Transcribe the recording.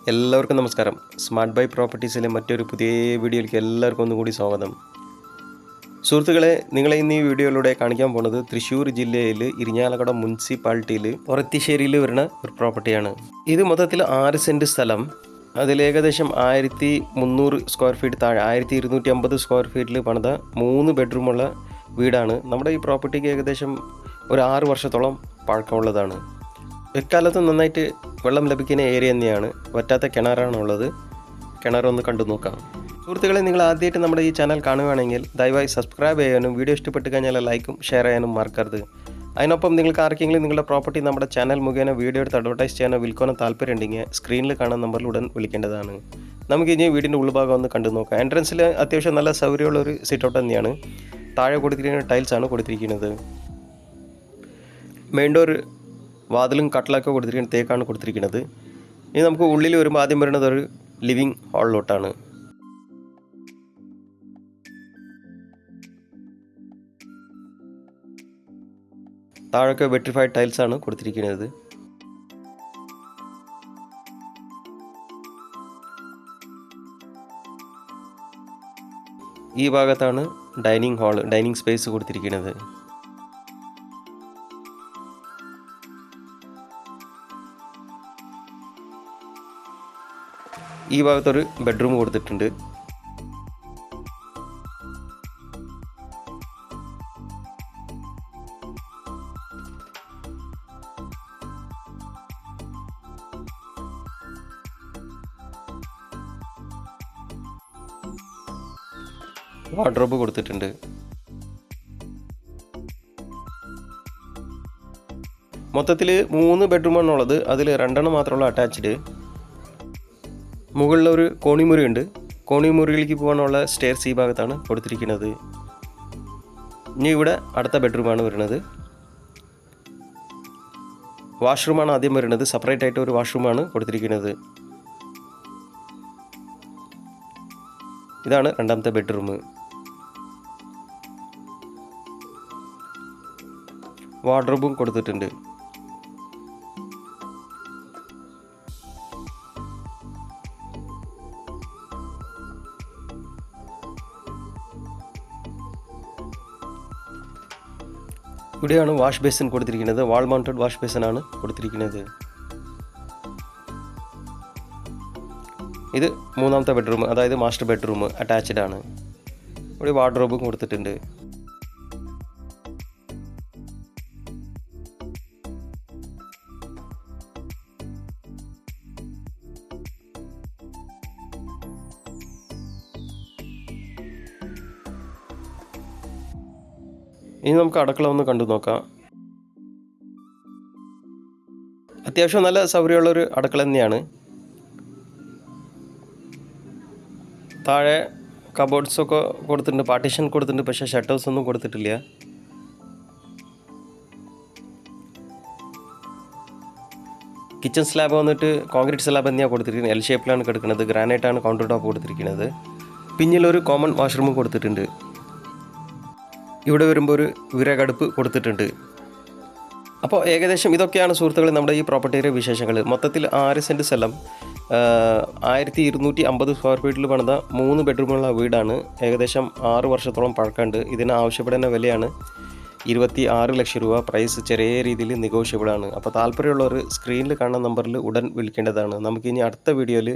എല്ലാവർക്കും നമസ്കാരം. Smart by പ്രോപ്പർട്ടീസിലെ മറ്റൊരു പുതിയ വീഡിയോയിലേക്ക് എല്ലാവർക്കും ഒന്നുകൂടി സ്വാഗതം. സുഹൃത്തുക്കളെ, നിങ്ങളെ ഇന്ന് ഈ വീഡിയോയിലൂടെ കാണിക്കാൻ പോകുന്നത് തൃശ്ശൂർ ജില്ലയിൽ ഇരിഞ്ഞാലക്കുട മുനിസിപ്പാലിറ്റിയിൽ ഒറത്തിശ്ശേരിയിൽ വരുന്ന ഒരു പ്രോപ്പർട്ടിയാണ്. ഇത് മൊത്തത്തിൽ 6 സെൻറ്റ് സ്ഥലം, അതിൽ ഏകദേശം 1300 സ്ക്വയർ ഫീറ്റ് താഴെ 1250 സ്ക്വയർ ഫീറ്റിൽ പണിത 3 ബെഡ്റൂമുള്ള വീടാണ്. നമ്മുടെ ഈ പ്രോപ്പർട്ടിക്ക് ഏകദേശം ഒരു 6 വർഷത്തോളം പഴക്കമുള്ളതാണ്. എക്കാലത്തും നന്നായിട്ട് വെള്ളം ലഭിക്കുന്ന ഏരിയ തന്നെയാണ്. വറ്റാത്ത കിണറാണുള്ളത്. കിണറൊന്ന് കണ്ടു നോക്കാം. സുഹൃത്തുക്കളെ, നിങ്ങൾ ആദ്യമായിട്ട് നമ്മുടെ ഈ ചാനൽ കാണുകയാണെങ്കിൽ ദയവായി സബ്സ്ക്രൈബ് ചെയ്യാനും വീഡിയോ ഇഷ്ടപ്പെട്ട് കഴിഞ്ഞാൽ ലൈക്കും ഷെയർ ചെയ്യാനും മറക്കരുത്. അതിനൊപ്പം നിങ്ങൾക്ക് ആർക്കെങ്കിലും നിങ്ങളുടെ പ്രോപ്പർട്ടി നമ്മുടെ ചാനൽ മുഖേന വീഡിയോ എടുത്ത് അഡ്വർടൈസ് ചെയ്യാനോ വിൽക്കാനോ താല്പര്യമുണ്ടെങ്കിൽ സ്ക്രീനിൽ കാണുന്ന നമ്പറിൽ ഉടൻ വിളിക്കേണ്ടതാണ്. നമുക്ക് ഇനി വീടിൻ്റെ ഉൾഭാഗം ഒന്ന് കണ്ടു നോക്കാം. എൻട്രൻസിൽ അത്യാവശ്യം നല്ല സൗകര്യമുള്ളൊരു സിറ്റ് ഔട്ട് തന്നെയാണ്. താഴെ കൊടുത്തിരിക്കുന്ന ടൈൽസാണ് കൊടുത്തിരിക്കുന്നത്. മെയിൻ ഡോർ വാതിലും കട്ടിലൊക്കെ കൊടുത്തിരിക്കുന്നത് തേക്കാണ് കൊടുത്തിരിക്കുന്നത്. ഇനി നമുക്ക് ഉള്ളിൽ വരുമ്പോൾ ആദ്യം വരുന്നത് ഒരു ലിവിങ് ഹാളിലോട്ടാണ്. താഴൊക്കെ വെട്രിഫൈഡ് ടൈൽസാണ് കൊടുത്തിരിക്കുന്നത്. ഈ ഭാഗത്താണ് ഡൈനിങ് സ്പേസ് കൊടുത്തിരിക്കുന്നത്. ഈ ഭാഗത്തൊരു ബെഡ്റൂം കൊടുത്തിട്ടുണ്ട്. വാർഡ്രോബ് കൊടുത്തിട്ടുണ്ട്. മൊത്തത്തിൽ 3 ബെഡ്റൂമാണുള്ളത്. അതിൽ 2 മാത്രമുള്ള അറ്റാച്ച്ഡ്. മുകളിലൊരു കോണിമുറി ഉണ്ട്. കോണിമുറിയിലേക്ക് പോകാനുള്ള സ്റ്റെയർസ് ഈ ഭാഗത്താണ് കൊടുത്തിരിക്കുന്നത്. ഇനി ഇവിടെ അടുത്ത ബെഡ്റൂമാണ് വരുന്നത്. വാഷ്റൂമാണ് ആദ്യം വരുന്നത്. സെപ്പറേറ്റ് ആയിട്ട് ഒരു വാഷ്റൂമാണ് കൊടുത്തിരിക്കുന്നത്. ഇതാണ് രണ്ടാമത്തെ ബെഡ്റൂം. വാർഡ്രോബും കൊടുത്തിട്ടുണ്ട്. ഇവിടെയാണ് വാഷ് ബേസിൻ കൊടുത്തിരിക്കുന്നത്. വാൾ മൗണ്ടഡ് വാഷ് ബേസിനാണ് കൊടുത്തിരിക്കുന്നത്. ഇത് മൂന്നാമത്തെ ബെഡ്റൂം, അതായത് മാസ്റ്റർ ബെഡ്റൂം അറ്റാച്ച്ഡ് ആണ്. ഇവിടെ വാർഡ്രോബും കൊടുത്തിട്ടുണ്ട്. ഇനി നമുക്ക് അടുക്കള ഒന്ന് കണ്ടു നോക്കാം. അത്യാവശ്യം നല്ല സൗകര്യമുള്ളൊരു അടുക്കള തന്നെയാണ്. താഴെ കബോർഡ്സൊക്കെ കൊടുത്തിട്ടുണ്ട്, പാർട്ടീഷൻ കൊടുത്തിട്ടുണ്ട്, പക്ഷേ ഷട്ടേഴ്സ് ഒന്നും കൊടുത്തിട്ടില്ല. കിച്ചൺ സ്ലാബ് വന്നിട്ട് കോൺക്രീറ്റ് സ്ലാബ് തന്നെയാണ് കൊടുത്തിരിക്കുന്നത്. എൽ ഷേപ്പിലാണ് കിടക്കുന്നത്. ഗ്രാനൈറ്റാണ് കൗണ്ടർ ടോപ്പ് കൊടുത്തിരിക്കുന്നത്. പിന്നിലൊരു കോമൺ വാഷ്റൂമും കൊടുത്തിട്ടുണ്ട്. ഇവിടെ വരുമ്പോൾ ഒരു വിറകടുപ്പ് കൊടുത്തിട്ടുണ്ട്. അപ്പോൾ ഏകദേശം ഇതൊക്കെയാണ് സുഹൃത്തുക്കളെ നമ്മുടെ ഈ പ്രോപ്പർട്ടിയുടെ വിശേഷങ്ങൾ. മൊത്തത്തിൽ 6 സെൻറ്റ് സ്ഥലം, 1250 സ്ക്വയർ ഫീറ്റിൽ പണിത 3 ബെഡ്റൂമുള്ള വീടാണ്. ഏകദേശം 6 വർഷത്തോളം പഴക്കമുണ്ട്. ഇതിന് ആവശ്യപ്പെടുന്ന വിലയാണ് 26 ലക്ഷം രൂപ. പ്രൈസ് ചെറിയ രീതിയിൽ നെഗോഷ്യബിൾ ആണ്. അപ്പോൾ താല്പര്യമുള്ളവർ സ്ക്രീനിൽ കാണുന്ന നമ്പറിൽ ഉടൻ വിളിക്കേണ്ടതാണ്. നമുക്കിനി അടുത്ത വീഡിയോയിൽ